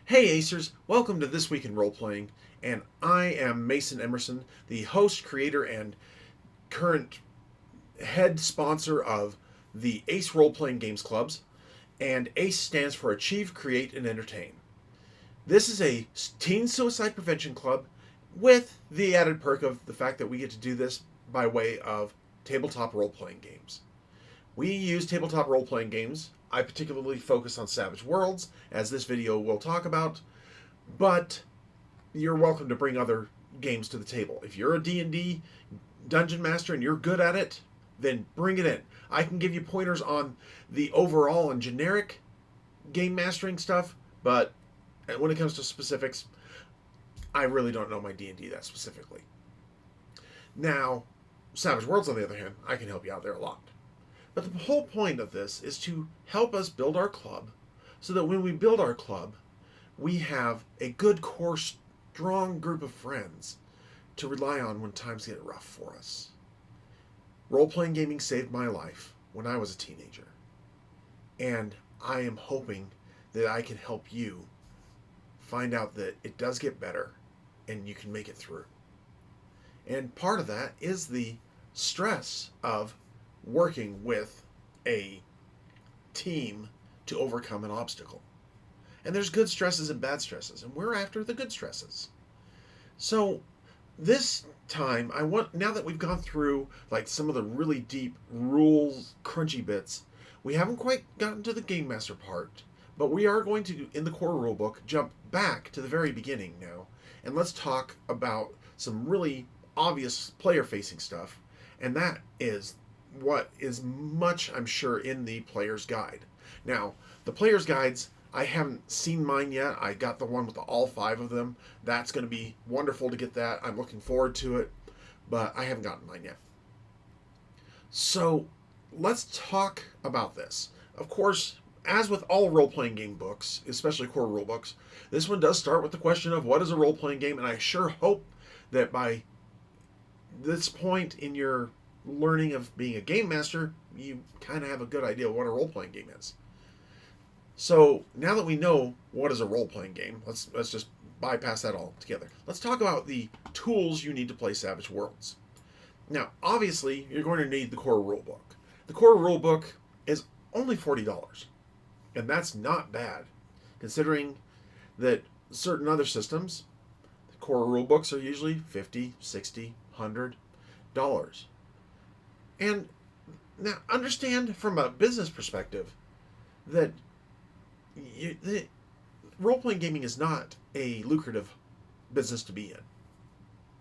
Hey Acers, welcome to This Week in Role Playing, and I am Mason Emerson, the host, creator, and current head sponsor of the ACE Role Playing Games Clubs, and ACE stands for Achieve, Create, and Entertain. This is a teen suicide prevention club with the added perk of the fact that we get to do this by way of tabletop role playing games. We use tabletop role playing games. I particularly focus on Savage Worlds, as this video will talk about, but you're welcome to bring other games to the table. If you're a D&D dungeon master and you're good at it, then bring it in. I can give you pointers on the overall and generic game mastering stuff, but when it comes to specifics, I really don't know my D&D that specifically. Now, Savage Worlds, on the other hand, I can help you out there a lot. But the whole point of this is to help us build our club so that when we build our club, we have a good core, strong group of friends to rely on when times get rough for us. Role-playing gaming saved my life when I was a teenager, and I am hoping that I can help you find out that it does get better and you can make it through. And part of that is the stress of working with a team to overcome an obstacle. And there's good stresses and bad stresses, and we're after the good stresses. So this time now that we've gone through like some of the really deep rules crunchy bits, we haven't quite gotten to the game master part, but we are going to, in the core rulebook, jump back to the very beginning now, and let's talk about some really obvious player facing stuff, and that is what is much, I'm sure, in the player's guide. Now, the player's guides, I haven't seen mine yet. I got the one with all 5 of them. That's going to be wonderful to get that. I'm looking forward to it, but I haven't gotten mine yet. So let's talk about this. Of course, as with all role-playing game books, especially core rule books, this one does start with the question of what is a role-playing game, and I sure hope that by this point in your learning of being a game master, you kind of have a good idea of what a role-playing game is. So now that we know what is a role-playing game, let's just bypass that all together. Let's talk about the tools you need to play Savage Worlds. Now, obviously, you're going to need the core rulebook. The core rulebook is only $40, and that's not bad, considering that certain other systems, the core rulebooks are usually $50, $60, $100. And now understand from a business perspective that role-playing gaming is not a lucrative business to be in.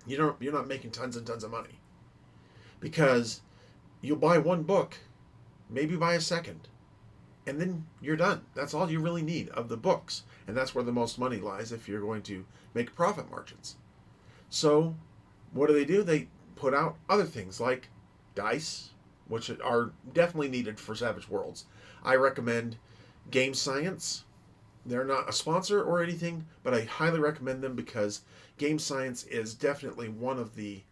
You're not making tons and tons of money, because you'll buy one book, maybe buy a second, and then you're done. That's all you really need of the books, and that's where the most money lies if you're going to make profit margins. So what do? They put out other things like dice, which are definitely needed for Savage Worlds. I recommend Game Science. They're not a sponsor or anything, but I highly recommend them because Game Science is definitely one of the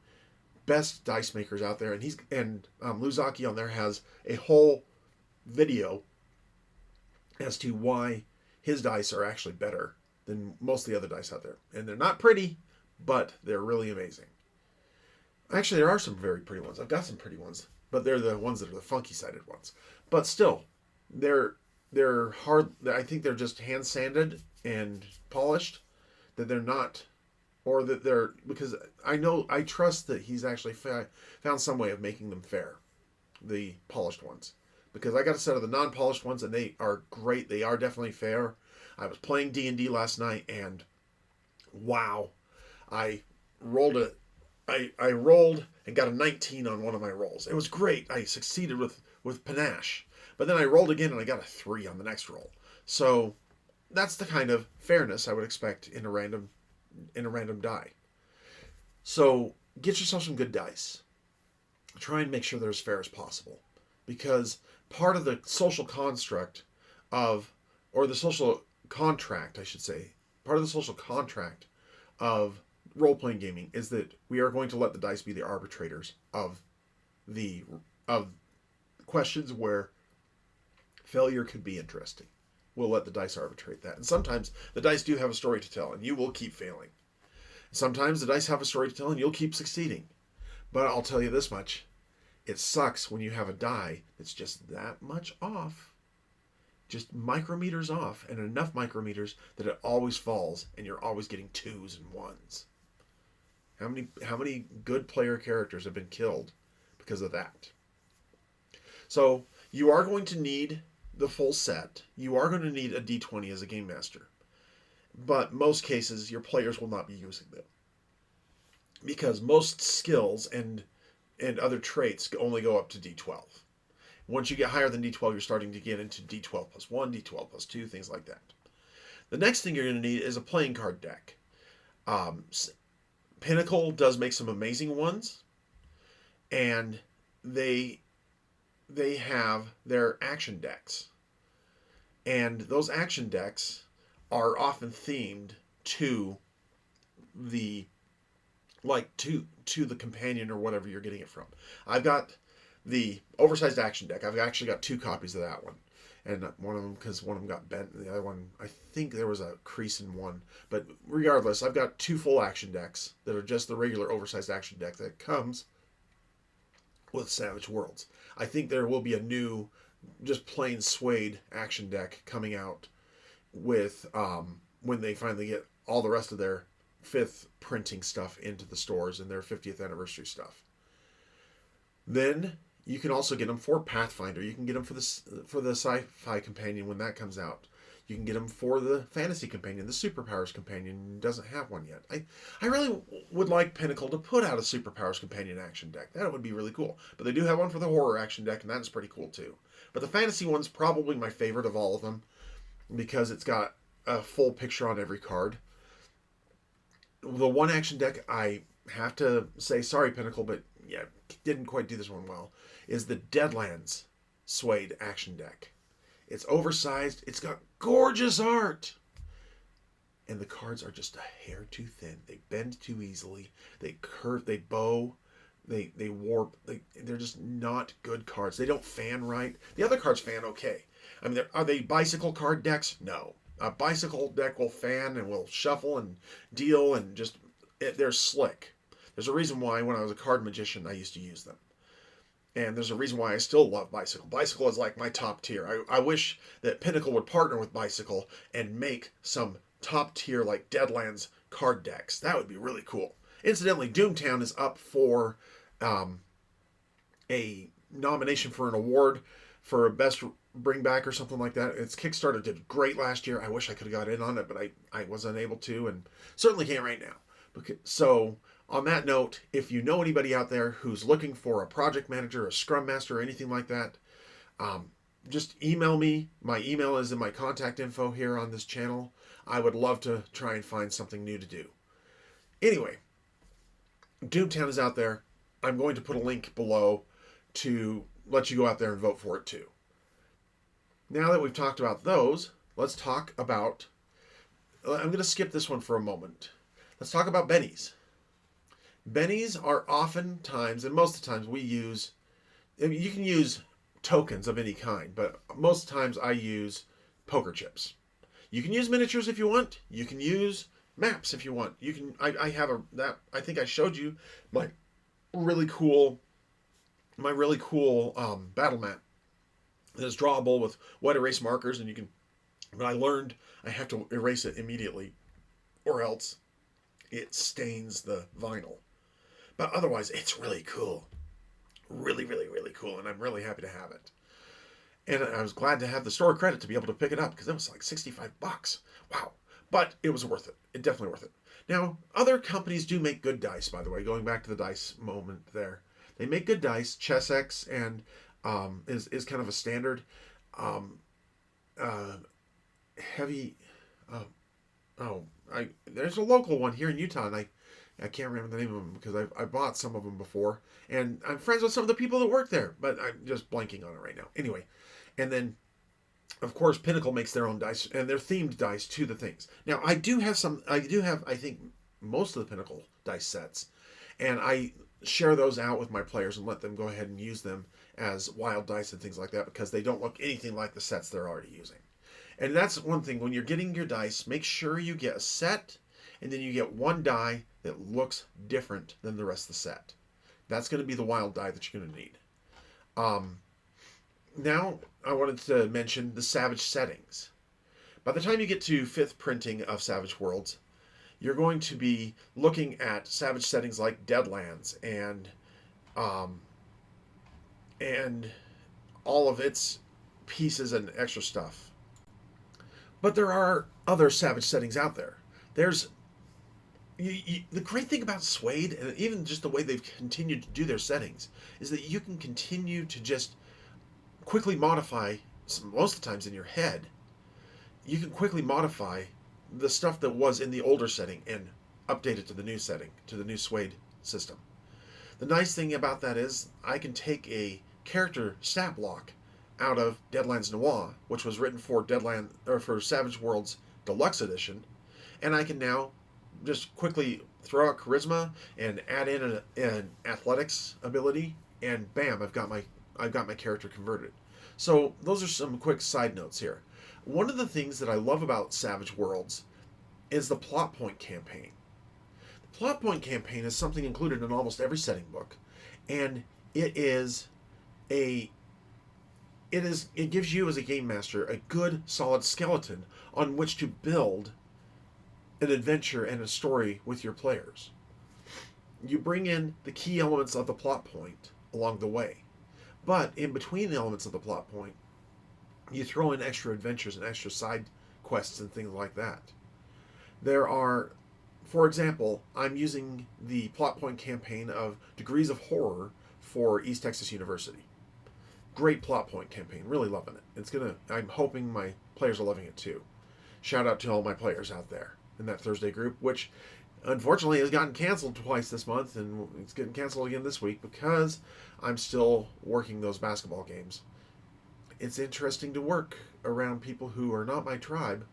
best dice makers out there, and Luzaki on there has a whole video as to why his dice are actually better than most of the other dice out there. And they're not pretty, but they're really amazing. Actually, there are some very pretty ones. I've got some pretty ones, but they're the ones that are the funky-sided ones. But still, they're hard. I think they're just hand sanded and polished. That they're not, or that they're, because I trust that he's actually found some way of making them fair, the polished ones. Because I got a set of the non-polished ones, and they are great. They are definitely fair. I was playing D&D last night, and wow, I rolled and got a 19 on one of my rolls. It was great. I succeeded with panache. But then I rolled again and I got a 3 on the next roll. So that's the kind of fairness I would expect in a random die. So get yourself some good dice. Try and make sure they're as fair as possible. Because part of the social construct or the social contract, I should say, part of the social contract of role-playing gaming is that we are going to let the dice be the arbitrators of questions where failure could be interesting. we'll let the dice arbitrate that. And sometimes the dice do have a story to tell, and you will keep failing. Sometimes the dice have a story to tell, and you'll keep succeeding. But I'll tell you this much. It sucks when you have a die that's just that much off. Just micrometers off, and enough micrometers that it always falls, and you're always getting 2s and 1s. How many good player characters have been killed because of that? So you are going to need the full set. You are going to need a D20 as a game master. But most cases, your players will not be using them. Because most skills and other traits only go up to D12. Once you get higher than D12, you're starting to get into D12 plus 1, D12 plus 2, things like that. The next thing you're going to need is a playing card deck. Pinnacle does make some amazing ones, and they have their action decks. And those action decks are often themed to the to the companion or whatever you're getting it from. I've got the oversized action deck. I've actually got 2 copies of that one. And one of them, because one of them got bent, and the other one, I think there was a crease in one. But regardless, I've got 2 full action decks that are just the regular oversized action deck that comes with Savage Worlds. I think there will be a new, just plain SWADE action deck coming out with when they finally get all the rest of their 5th printing stuff into the stores and their 50th anniversary stuff. Then you can also get them for Pathfinder. You can get them for the Sci-Fi Companion when that comes out. You can get them for the Fantasy Companion. The Superpowers Companion doesn't have one yet. I really would like Pinnacle to put out a Superpowers Companion action deck. That would be really cool. But they do have one for the Horror action deck, and that is pretty cool too. But the Fantasy one's probably my favorite of all of them because it's got a full picture on every card. The one action deck, I have to say, sorry Pinnacle, but yeah, didn't quite do this one well, is the Deadlands SWADE action deck. It's oversized. It's got gorgeous art. And the cards are just a hair too thin. They bend too easily. They curve. They bow. They warp. They're just not good cards. They don't fan right. The other cards fan okay. I mean, are they bicycle card decks? No. A bicycle deck will fan and will shuffle and deal and just... they're slick. There's a reason why when I was a card magician, I used to use them. And there's a reason why I still love Bicycle. Bicycle is like my top tier. I wish that Pinnacle would partner with Bicycle and make some top tier like Deadlands card decks. That would be really cool. Incidentally, Doomtown is up for a nomination for an award for a best bring back or something like that. Its Kickstarter did great last year. I wish I could have got in on it, but I was unable to, and certainly can't right now. So on that note, if you know anybody out there who's looking for a project manager, a scrum master, or anything like that, just email me. My email is in my contact info here on this channel. I would love to try and find something new to do. Anyway, Doomtown is out there. I'm going to put a link below to let you go out there and vote for it too. Now that we've talked about those, let's talk about... I'm going to skip this one for a moment. Let's talk about bennies. Bennies are oftentimes, and most of the times we use... I mean, you can use tokens of any kind, but most times I use poker chips. You can use miniatures if you want. You can use maps if you want. You can... I have I think I showed you my really cool battle map that is drawable with white erase markers, and you can... But I learned I have to erase it immediately, or else it stains the vinyl. But otherwise, it's really cool. Really, really, really cool, and I'm really happy to have it. And I was glad to have the store credit to be able to pick it up, because it was like $65. Wow. But it was worth it. It definitely worth it. Now, other companies do make good dice, by the way, going back to the dice moment there. They make good dice. Chessex and is kind of a standard. Heavy... there's a local one here in Utah, and I can't remember the name of them because I bought some of them before, and I'm friends with some of the people that work there, but I'm just blanking on it right now. Anyway, and then, of course, Pinnacle makes their own dice, and they're themed dice to the things. Now, I think, most of the Pinnacle dice sets, and I share those out with my players and let them go ahead and use them as wild dice and things like that because they don't look anything like the sets they're already using. And that's one thing, when you're getting your dice, make sure you get a set, and then you get one die that looks different than the rest of the set. That's going to be the wild die that you're going to need. Um, Now, I wanted to mention the Savage settings. By the time you get to 5th printing of Savage Worlds, you're going to be looking at Savage settings like Deadlands um, and all of its pieces and extra stuff. But there are other Savage settings out there. There's the great thing about SWADE, and even just the way they've continued to do their settings, is that you can continue to just quickly modify, most of the times in your head, you can quickly modify the stuff that was in the older setting and update it to the new setting, to the new SWADE system. The nice thing about that is I can take a character stat block out of Deadlands Noir, which was written for for Savage Worlds Deluxe Edition, and I can now just quickly throw out charisma and add in an athletics ability, and bam, I've got my character converted. So those are some quick side notes here. One of the things that I love about Savage Worlds is the plot point campaign. The plot point campaign is something included in almost every setting book, and it gives you as a game master a good solid skeleton on which to build an adventure and a story with your players. You bring in the key elements of the plot point along the way, but in between the elements of the plot point, you throw in extra adventures and extra side quests and things like that. There are, for example, I'm using the plot point campaign of Degrees of Horror for East Texas University. Great plot point campaign, really loving it. I'm hoping my players are loving it too. Shout out to all my players out there in that Thursday group, which unfortunately has gotten canceled twice this month, and it's getting canceled again this week because I'm still working those basketball games. It's interesting to work around people who are not my tribe,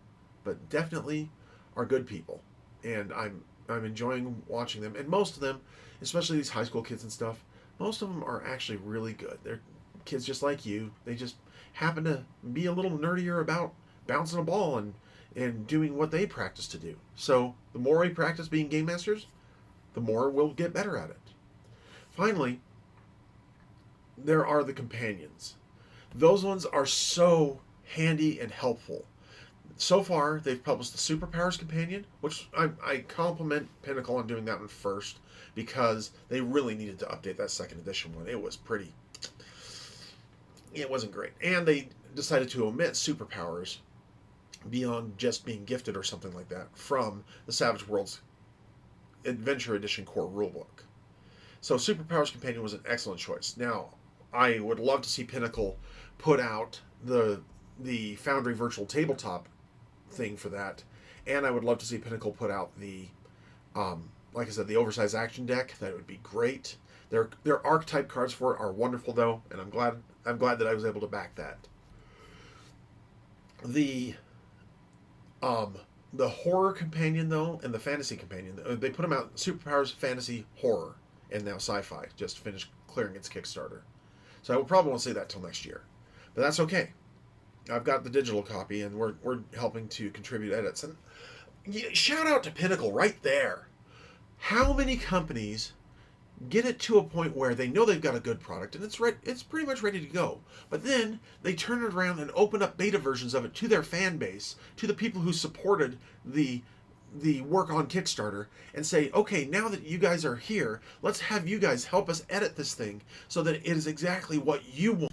but definitely are good people, and I'm enjoying watching them. And most of them, especially these high school kids and stuff, most of them are actually really good. They're kids just like you. They just happen to be a little nerdier about bouncing a ball and doing what they practice to do. So the more we practice being game masters, the more we'll get better at it. Finally, there are the companions. Those ones are so handy and helpful. So far, they've published the Superpowers Companion, which I compliment Pinnacle on doing that one first, because they really needed to update that 2nd edition one. It wasn't great. And they decided to omit Superpowers beyond just being gifted or something like that from the Savage Worlds Adventure Edition core rulebook. So Superpowers Companion was an excellent choice. Now, I would love to see Pinnacle put out the Foundry Virtual Tabletop thing for that, and I would love to see Pinnacle put out the like I said, the oversized action deck. That would be great. Their archetype cards for it are wonderful though, and I'm glad that I was able to back that. The horror companion though, and the fantasy companion, they put them out Superpowers Fantasy Horror and now Sci-Fi, just finished clearing its Kickstarter. So I probably won't say that till next year, but that's okay. I've got the digital copy, and we're helping to contribute edits. And shout out to Pinnacle right there. How many companies get it to a point where they know they've got a good product and it's pretty much ready to go, but then they turn it around and open up beta versions of it to their fan base, to the people who supported the work on Kickstarter, and say, okay, now that you guys are here, let's have you guys help us edit this thing so that it is exactly what you want.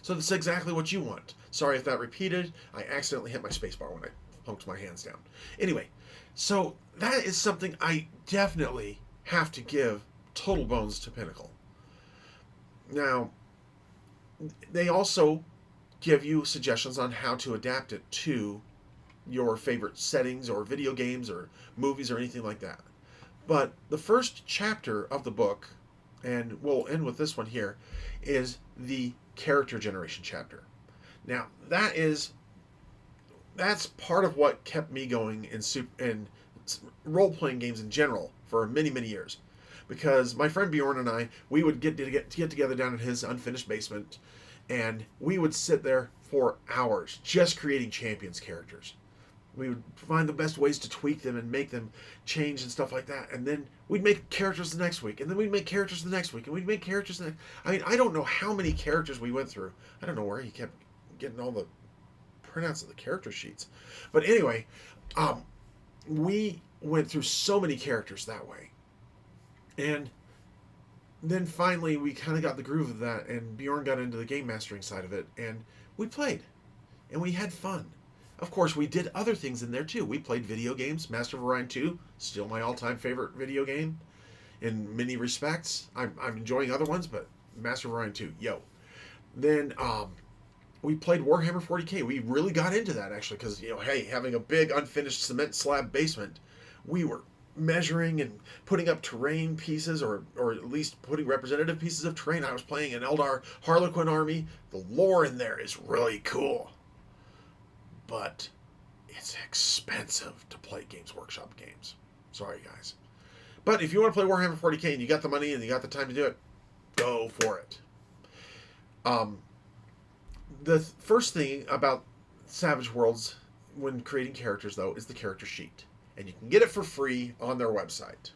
So that's exactly what you want. Sorry if that repeated. I accidentally hit my spacebar when I poked my hands down. Anyway, so that is something I definitely have to give total bones to Pinnacle. Now, they also give you suggestions on how to adapt it to your favorite settings or video games or movies or anything like that. But the first chapter of the book, and we'll end with this one here, is the character generation chapter. Now, that's part of what kept me going in role-playing games in general for many, many years. Because my friend Bjorn and we would get together down in his unfinished basement, and we would sit there for hours just creating champions characters. We would find the best ways to tweak them and make them change and stuff like that. And then we'd make characters the next week. And then we'd make characters the next week. And we'd make characters the next... I mean, I don't know how many characters we went through. I don't know where he kept getting all the printouts of the character sheets. But anyway, we went through so many characters that way. And then finally we kind of got the groove of that. And Bjorn got into the game mastering side of it. And we played. And we had fun. Of course, we did other things in there too. We played video games. Master of Orion 2, still my all-time favorite video game in many respects. I'm enjoying other ones, but Master of Orion 2, yo. Then we played Warhammer 40K. We really got into that, actually, because, you know, hey, having a big unfinished cement slab basement, we were measuring and putting up terrain pieces, or at least putting representative pieces of terrain. I was playing an Eldar Harlequin army. The lore in there is really cool. But it's expensive to play Games Workshop games. Sorry, guys. But if you want to play Warhammer 40K and you got the money and you got the time to do it, go for it. The first thing about Savage Worlds when creating characters, though, is the character sheet. And you can get it for free on their website.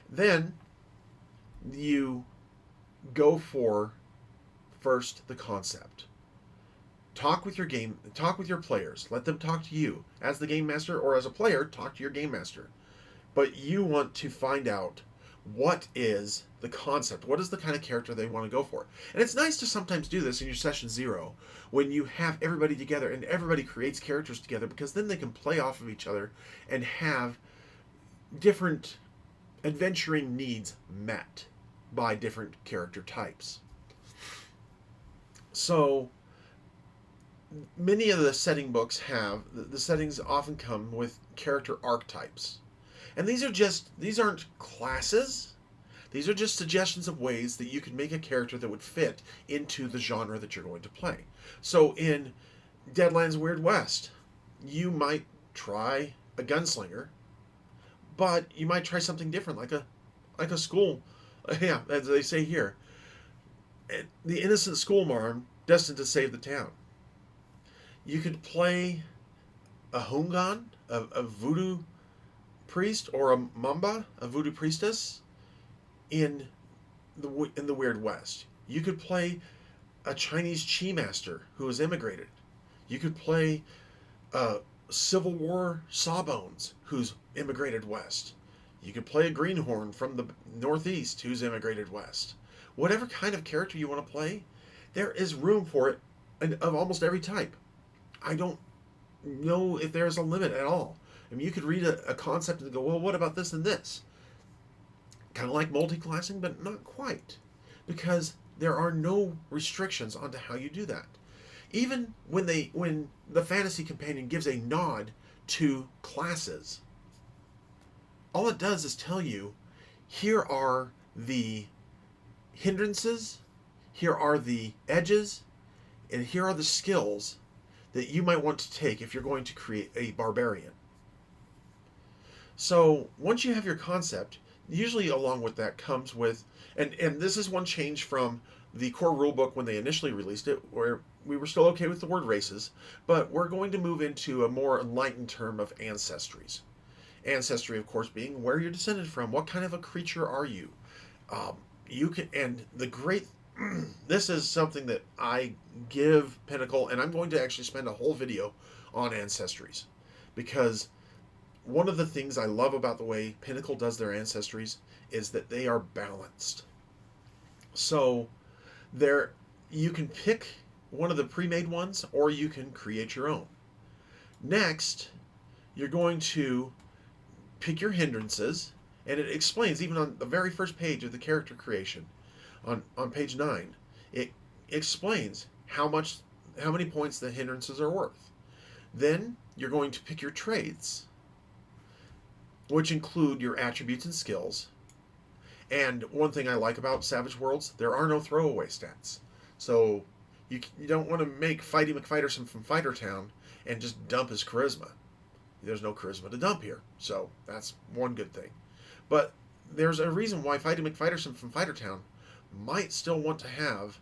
Then you go for, first, the concept. Talk with your players. Let them talk to you. As the game master or as a player, talk to your game master. But you want to find out what is the concept. What is the kind of character they want to go for? And it's nice to sometimes do this in your session 0 when you have everybody together and everybody creates characters together, because then they can play off of each other and have different adventuring needs met by different character types. So many of the setting books the settings often come with character archetypes. And these aren't classes. These are just suggestions of ways that you can make a character that would fit into the genre that you're going to play. So in Deadlands Weird West, you might try a gunslinger, but you might try something different, like a school, yeah, as they say here, the innocent schoolmarm destined to save the town. You could play a Hungan, a voodoo priest, or a Mamba, a voodoo priestess, in the Weird West. You could play a Chinese chi master who has immigrated. You could play a Civil War sawbones who's immigrated west. You could play a greenhorn from the Northeast who's immigrated west. Whatever kind of character you want to play, there is room for it of almost every type. I don't know if there's a limit at all. I mean, you could read a concept and go, well, what about this and this? Kind of like multi-classing, but not quite. Because there are no restrictions onto how you do that. Even when the fantasy companion gives a nod to classes, all it does is tell you, here are the hindrances, here are the edges, and here are the skills that you might want to take if you're going to create a barbarian. So once you have your concept, usually along with that comes with, and this is one change from the core rulebook when they initially released it, where we were still okay with the word races, but we're going to move into a more enlightened term of ancestries. Ancestry, of course, being where you're descended from. What kind of a creature are you? You can, and the great, this is something that I give Pinnacle, and I'm going to actually spend a whole video on ancestries, because one of the things I love about the way Pinnacle does their ancestries is that they are balanced. So you can pick one of the pre-made ones, or you can create your own. Next, you're going to pick your hindrances, and it explains, even on the very first page of the character creation, on page 9, it explains how many points the hindrances are worth. Then you're going to pick your traits, which include your attributes and skills. And one thing I like about Savage Worlds, there are no throwaway stats. So you don't want to make Fighty McFighterson from Fightertown and just dump his charisma. There's no charisma to dump here. So that's one good thing. But there's a reason why Fighty McFighterson from Fightertown might still want to have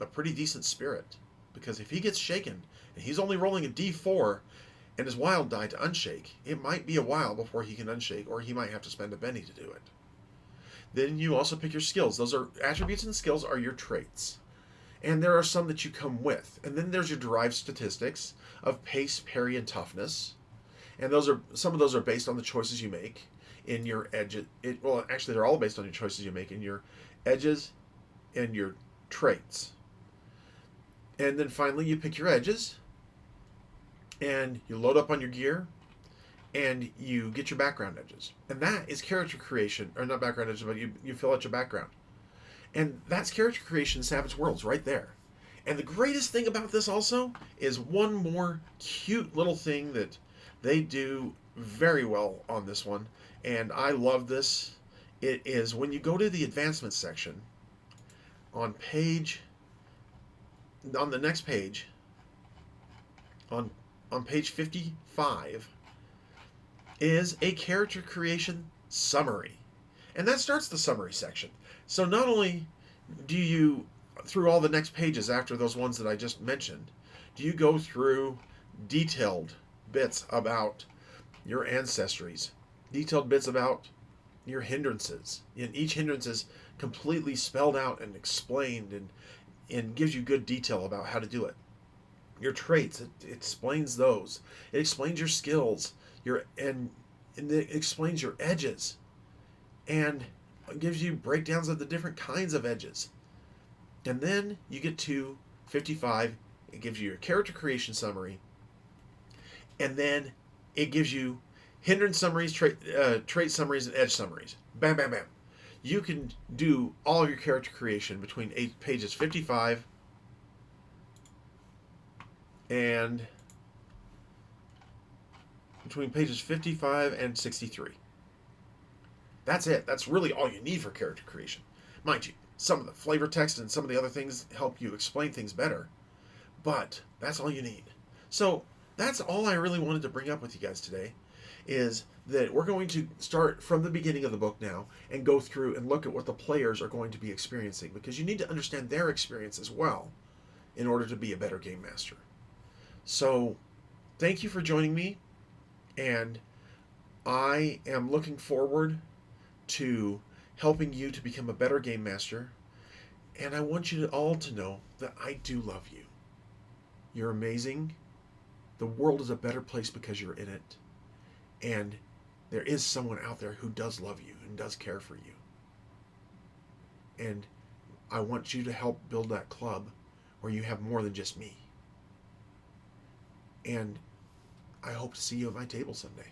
a pretty decent spirit, because if he gets shaken and he's only rolling a d4 and his wild die to unshake, it might be a while before he can unshake, or he might have to spend a penny to do it. Then you also pick your skills. Those are attributes, and skills are your traits. And there are some that you come with. And then there's your derived statistics of pace, parry, and toughness. And some of those are based on the choices you make in your edges. Well, actually, they're all based on your choices you make in your edges and your traits. And then finally, you pick your edges, and you load up on your gear, and you get your background edges. And that is character creation, or not background edges, but you fill out your background. And that's character creation Savage Worlds right there. And the greatest thing about this also is one more cute little thing that they do very well on this one, and I love this. It is when you go to the advancement section on the next page, on page 55, is a character creation summary. And that starts the summary section. So not only do you, through all the next pages after those ones that I just mentioned, do you go through detailed bits about your ancestries, detailed bits about your hindrances. And each hindrance is completely spelled out and explained, and gives you good detail about how to do it. Your traits, it explains those. It explains your skills, and it explains your edges, and it gives you breakdowns of the different kinds of edges. And then you get to 55. It gives you your character creation summary, and then it gives you hindrance summaries, trait summaries, and edge summaries. Bam, bam, bam. You can do all of your character creation between pages 55 and 63. That's it. That's really all you need for character creation. Mind you, some of the flavor text and some of the other things help you explain things better, but that's all you need. So that's all I really wanted to bring up with you guys today, is that we're going to start from the beginning of the book now and go through and look at what the players are going to be experiencing, because you need to understand their experience as well in order to be a better game master. So thank you for joining me, and I am looking forward to helping you to become a better game master, and I want you all to know that I do love you. You're amazing. The world is a better place because you're in it, and there is someone out there who does love you and does care for you. And I want you to help build that club where you have more than just me. And I hope to see you at my table someday.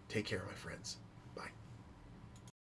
Take care, my friends. Bye.